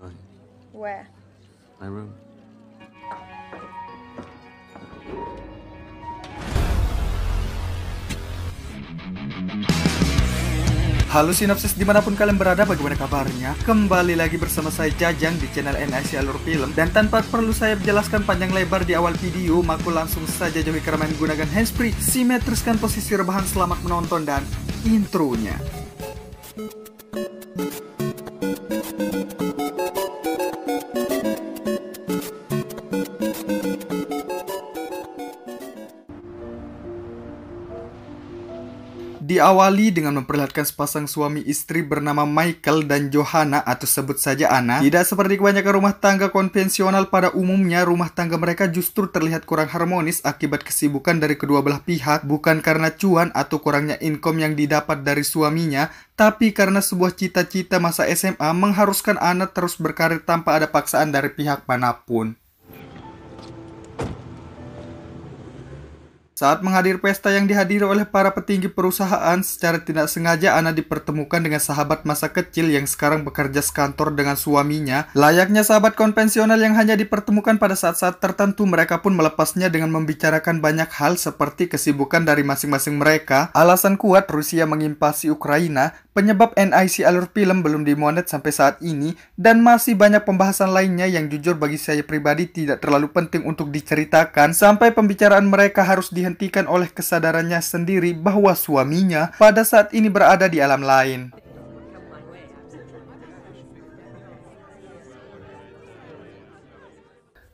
Going. Where? My room. Halo Sinopsis dimanapun kalian berada, bagaimana kabarnya? Kembali lagi bersama saya Jajang di channel NIC Alur Film. Dan tanpa perlu saya jelaskan panjang lebar di awal video, maka langsung saja jauhi keramaian gunakan handsfree, simetriskan posisi rebahan, selamat menonton dan intronya. Diawali dengan memperlihatkan sepasang suami istri bernama Michael dan Johanna atau sebut saja Anna. Tidak seperti kebanyakan rumah tangga konvensional pada umumnya, rumah tangga mereka justru terlihat kurang harmonis akibat kesibukan dari kedua belah pihak, bukan karena cuan atau kurangnya income yang didapat dari suaminya, tapi karena sebuah cita-cita masa SMA mengharuskan Anna terus berkarir tanpa ada paksaan dari pihak manapun. Saat menghadiri pesta yang dihadiri oleh para petinggi perusahaan, secara tidak sengaja Anna dipertemukan dengan sahabat masa kecil yang sekarang bekerja sekantor dengan suaminya. Layaknya sahabat konvensional yang hanya dipertemukan pada saat-saat tertentu, mereka pun melepasnya dengan membicarakan banyak hal seperti kesibukan dari masing-masing mereka, alasan kuat Rusia menginvasi Ukraina, penyebab NIC Alur Film belum dimonet sampai saat ini, dan masih banyak pembahasan lainnya yang jujur bagi saya pribadi tidak terlalu penting untuk diceritakan, sampai pembicaraan mereka harus dihentikan oleh kesadarannya sendiri bahwa suaminya pada saat ini berada di alam lain.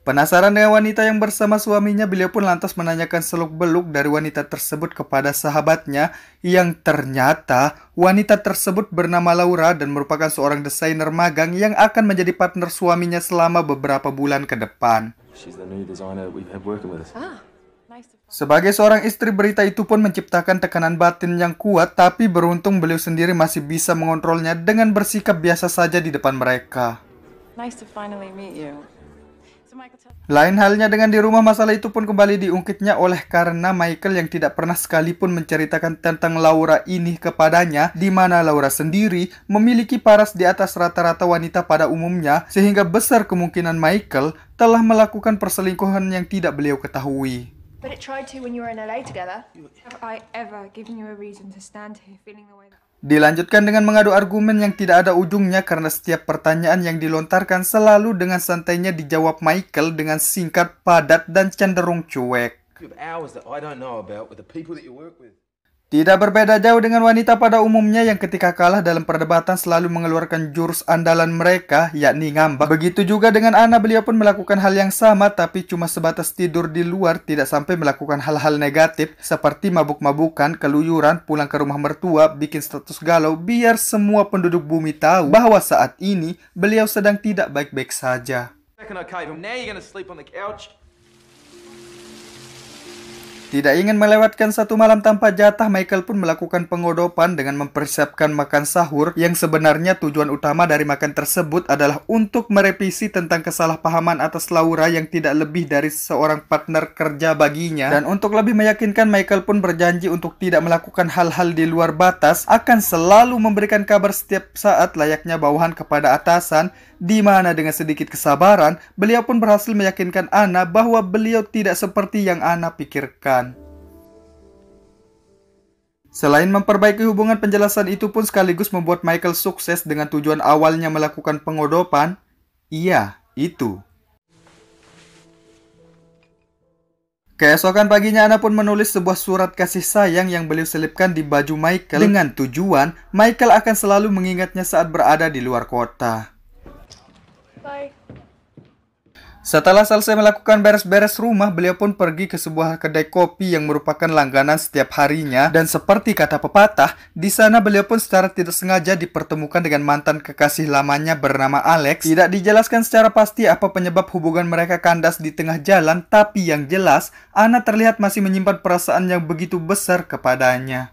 Penasaran dengan wanita yang bersama suaminya, beliau pun lantas menanyakan seluk-beluk dari wanita tersebut kepada sahabatnya, yang ternyata wanita tersebut bernama Laura dan merupakan seorang desainer magang yang akan menjadi partner suaminya selama beberapa bulan ke depan. Sebagai seorang istri, berita itu pun menciptakan tekanan batin yang kuat, tapi beruntung beliau sendiri masih bisa mengontrolnya dengan bersikap biasa saja di depan mereka. Lain halnya dengan di rumah, masalah itu pun kembali diungkitnya oleh karena Michael yang tidak pernah sekalipun menceritakan tentang Laura ini kepadanya, di mana Laura sendiri memiliki paras di atas rata-rata wanita pada umumnya, sehingga besar kemungkinan Michael telah melakukan perselingkuhan yang tidak beliau ketahui. But it tried to when you were in LA together. Have I ever given you a reason to stand here feeling the way that... Dilanjutkan dengan mengadu argumen yang tidak ada ujungnya karena setiap pertanyaan yang dilontarkan selalu dengan santainya dijawab Michael dengan singkat, padat, dan cenderung cuek. Tidak berbeda jauh dengan wanita pada umumnya yang ketika kalah dalam perdebatan selalu mengeluarkan jurus andalan mereka, yakni ngambek. Begitu juga dengan Anna, beliau pun melakukan hal yang sama, tapi cuma sebatas tidur di luar, tidak sampai melakukan hal-hal negatif seperti mabuk-mabukan, keluyuran, pulang ke rumah mertua, bikin status galau, biar semua penduduk bumi tahu bahwa saat ini beliau sedang tidak baik-baik saja. Tidak ingin melewatkan satu malam tanpa jatah, Michael pun melakukan pengodopan dengan mempersiapkan makan sahur yang sebenarnya tujuan utama dari makan tersebut adalah untuk merevisi tentang kesalahpahaman atas Laura yang tidak lebih dari seorang partner kerja baginya. Dan untuk lebih meyakinkan, Michael pun berjanji untuk tidak melakukan hal-hal di luar batas, akan selalu memberikan kabar setiap saat layaknya bawahan kepada atasan, di mana dengan sedikit kesabaran, beliau pun berhasil meyakinkan Anna bahwa beliau tidak seperti yang Anna pikirkan. Selain memperbaiki hubungan, penjelasan itu pun sekaligus membuat Michael sukses dengan tujuan awalnya melakukan pengodopan. Iya, itu. Keesokan paginya, Anna pun menulis sebuah surat kasih sayang yang beliau selipkan di baju Michael dengan tujuan Michael akan selalu mengingatnya saat berada di luar kota. Bye. Setelah selesai melakukan beres-beres rumah, beliau pun pergi ke sebuah kedai kopi yang merupakan langganan setiap harinya. Dan seperti kata pepatah, di sana beliau pun secara tidak sengaja dipertemukan dengan mantan kekasih lamanya bernama Alex. Tidak dijelaskan secara pasti apa penyebab hubungan mereka kandas di tengah jalan, tapi yang jelas, Anna terlihat masih menyimpan perasaan yang begitu besar kepadanya.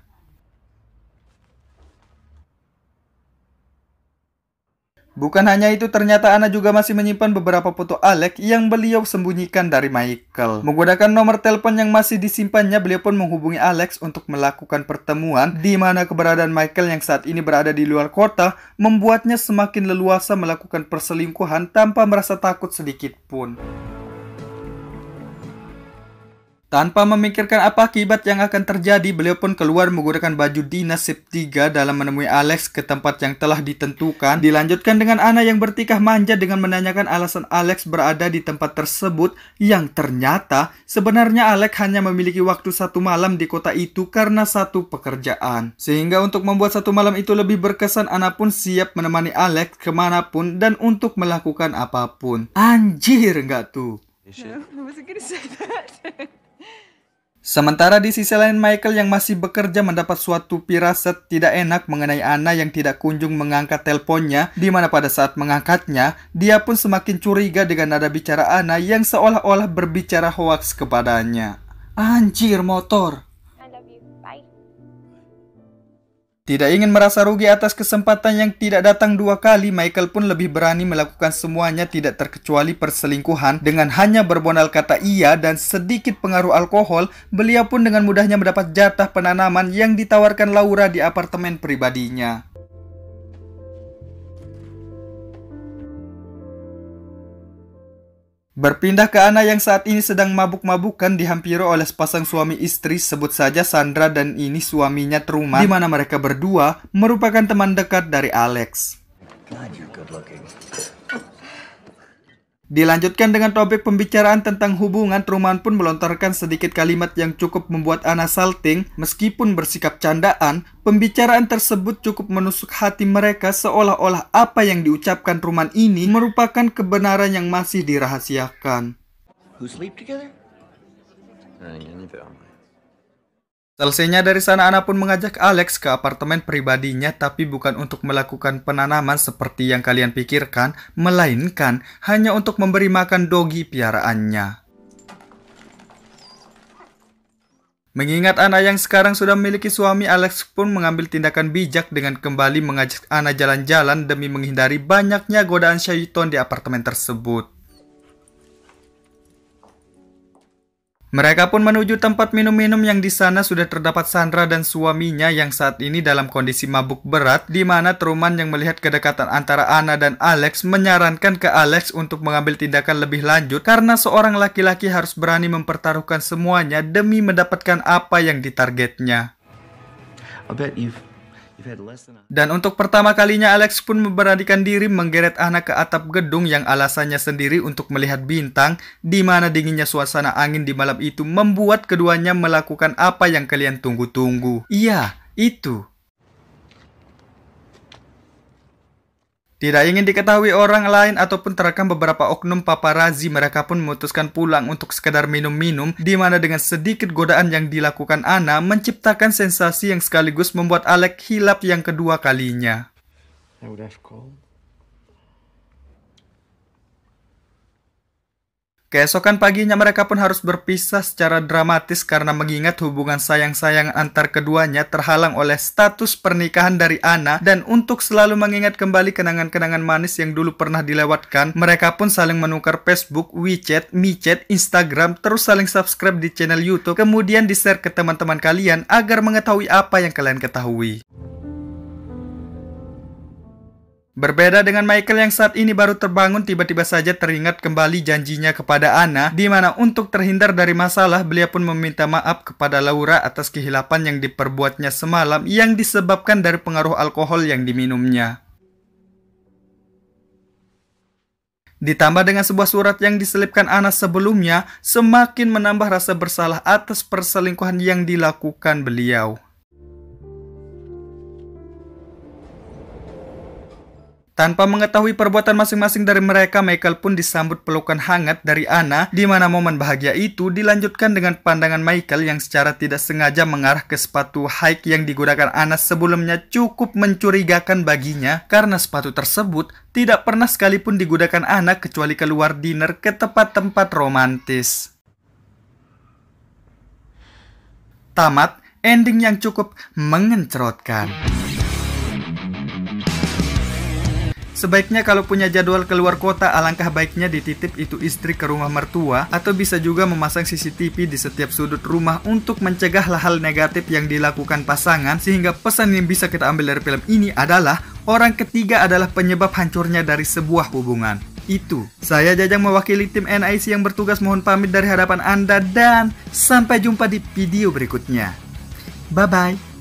Bukan hanya itu, ternyata Anna juga masih menyimpan beberapa foto Alex yang beliau sembunyikan dari Michael. Menggunakan nomor telepon yang masih disimpannya, beliau pun menghubungi Alex untuk melakukan pertemuan, di mana keberadaan Michael yang saat ini berada di luar kota membuatnya semakin leluasa melakukan perselingkuhan tanpa merasa takut sedikit pun. Tanpa memikirkan apa akibat yang akan terjadi, beliau pun keluar menggunakan baju dinas Shift 3 dalam menemui Alex ke tempat yang telah ditentukan. Dilanjutkan dengan Anna yang bertikah manja dengan menanyakan alasan Alex berada di tempat tersebut, yang ternyata sebenarnya Alex hanya memiliki waktu 1 malam di kota itu karena satu pekerjaan. Sehingga untuk membuat 1 malam itu lebih berkesan, Anna pun siap menemani Alex kemanapun dan untuk melakukan apapun. Anjir nggak tuh? No, I wasn't gonna say that. Sementara di sisi lain, Michael yang masih bekerja mendapat suatu firasat tidak enak mengenai Anna yang tidak kunjung mengangkat teleponnya, di mana pada saat mengangkatnya, dia pun semakin curiga dengan nada bicara Anna yang seolah-olah berbicara hoaks kepadanya. Anjir, motor. I love you. Bye. Tidak ingin merasa rugi atas kesempatan yang tidak datang 2 kali, Michael pun lebih berani melakukan semuanya tidak terkecuali perselingkuhan. Dengan hanya bermodal kata iya dan sedikit pengaruh alkohol, beliau pun dengan mudahnya mendapat jatah penanaman yang ditawarkan Laura di apartemen pribadinya. Berpindah ke Anna yang saat ini sedang mabuk-mabukan dihampiri oleh sepasang suami istri, sebut saja Sandra dan ini suaminya Truman, di mana mereka berdua merupakan teman dekat dari Alex. Dilanjutkan dengan topik pembicaraan tentang hubungan, Truman pun melontarkan sedikit kalimat yang cukup membuat Anna salting. Meskipun bersikap candaan, pembicaraan tersebut cukup menusuk hati mereka seolah-olah apa yang diucapkan Truman ini merupakan kebenaran yang masih dirahasiakan. Selesainya dari sana, Anna pun mengajak Alex ke apartemen pribadinya, tapi bukan untuk melakukan penanaman seperti yang kalian pikirkan, melainkan hanya untuk memberi makan dogi piaraannya. Mengingat Anna yang sekarang sudah memiliki suami, Alex pun mengambil tindakan bijak dengan kembali mengajak Anna jalan-jalan demi menghindari banyaknya godaan syaiton di apartemen tersebut. Mereka pun menuju tempat minum-minum yang di sana sudah terdapat Sandra dan suaminya yang saat ini dalam kondisi mabuk berat, di mana Truman yang melihat kedekatan antara Anna dan Alex menyarankan ke Alex untuk mengambil tindakan lebih lanjut karena seorang laki-laki harus berani mempertaruhkan semuanya demi mendapatkan apa yang ditargetnya. Dan untuk pertama kalinya Alex pun memberanikan diri menggeret Anna ke atap gedung yang alasannya sendiri untuk melihat bintang, di mana dinginnya suasana angin di malam itu membuat keduanya melakukan apa yang kalian tunggu-tunggu. Iya, itu. Tidak ingin diketahui orang lain ataupun terekam beberapa oknum paparazzi, mereka pun memutuskan pulang untuk sekedar minum-minum, di mana dengan sedikit godaan yang dilakukan Anna menciptakan sensasi yang sekaligus membuat Alex hilap yang kedua kalinya. Keesokan paginya mereka pun harus berpisah secara dramatis karena mengingat hubungan sayang-sayang antar keduanya terhalang oleh status pernikahan dari Anna, dan untuk selalu mengingat kembali kenangan-kenangan manis yang dulu pernah dilewatkan, mereka pun saling menukar Facebook, WeChat, MiChat, Instagram, terus saling subscribe di channel YouTube, kemudian di-share ke teman-teman kalian agar mengetahui apa yang kalian ketahui. Berbeda dengan Michael yang saat ini baru terbangun, tiba-tiba saja teringat kembali janjinya kepada Anna, di mana untuk terhindar dari masalah, beliau pun meminta maaf kepada Laura atas kehilapan yang diperbuatnya semalam yang disebabkan dari pengaruh alkohol yang diminumnya. Ditambah dengan sebuah surat yang diselipkan Anna sebelumnya, semakin menambah rasa bersalah atas perselingkuhan yang dilakukan beliau. Tanpa mengetahui perbuatan masing-masing dari mereka, Michael pun disambut pelukan hangat dari Anna, di mana momen bahagia itu dilanjutkan dengan pandangan Michael yang secara tidak sengaja mengarah ke sepatu hike yang digunakan Anna sebelumnya, cukup mencurigakan baginya karena sepatu tersebut tidak pernah sekalipun digunakan Anna kecuali keluar dinner ke tempat-tempat romantis. Tamat, ending yang cukup mengencerotkan. Sebaiknya kalau punya jadwal keluar kota, alangkah baiknya dititip itu istri ke rumah mertua, atau bisa juga memasang CCTV di setiap sudut rumah untuk mencegah hal negatif yang dilakukan pasangan, sehingga pesan yang bisa kita ambil dari film ini adalah orang ketiga adalah penyebab hancurnya dari sebuah hubungan. Itu, saya Jajang mewakili tim NIC yang bertugas mohon pamit dari hadapan Anda dan sampai jumpa di video berikutnya. Bye-bye.